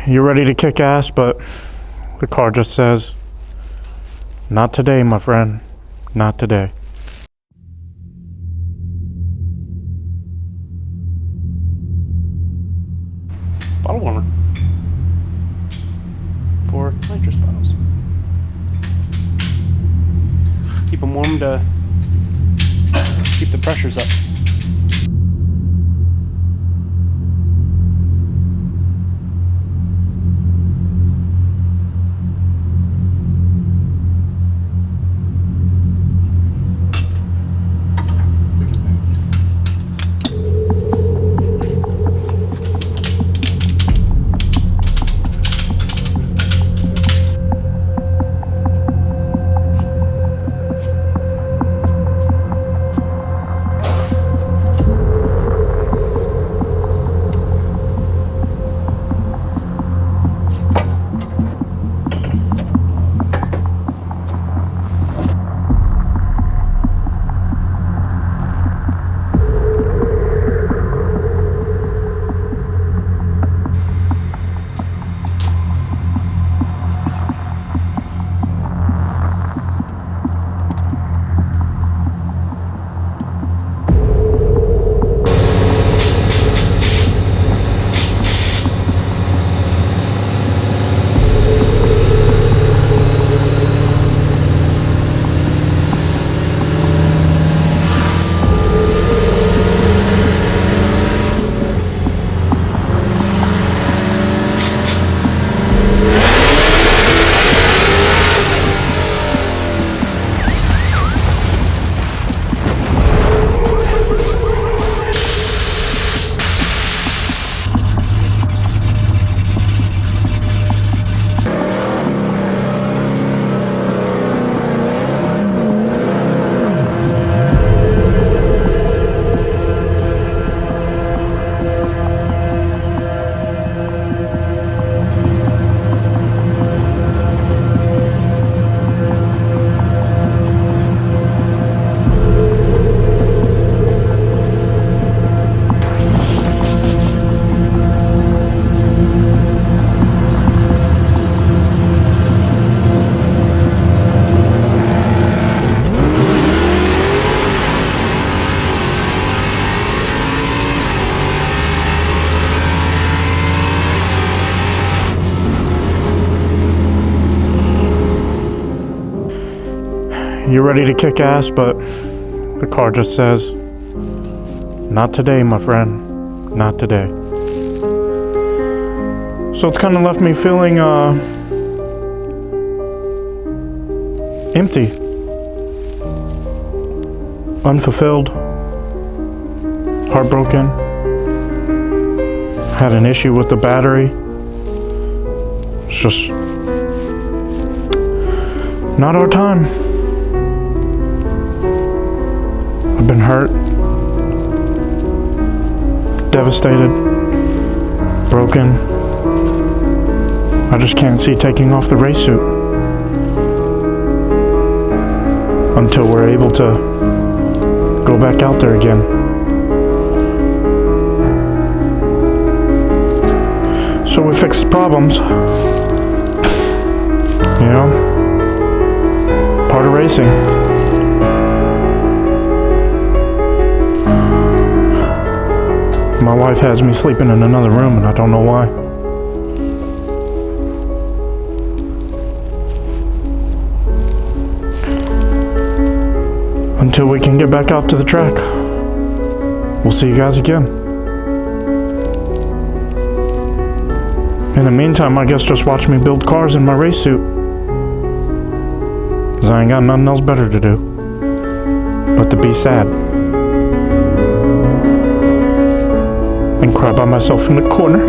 You're ready to kick ass, but the car just says, not today, my friend. Not today. Bottle warmer for nitrous bottles. Keep them warm to keep the pressures up. You're ready to kick ass, but the car just says, not today, my friend. Not today. So it's kind of left me feeling empty, unfulfilled, heartbroken. Had an issue with the battery. It's just not our time. I've been hurt, devastated, broken. I just can't see taking off the race suit until we're able to go back out there again. So we fix the problems, you know, part of racing. My wife has me sleeping in another room and I don't know why. Until we can get back out to the track. We'll see you guys again. In the meantime, I guess just watch me build cars in my race suit. 'Cause I ain't got nothing else better to do but to be sad. And cry by myself in the corner.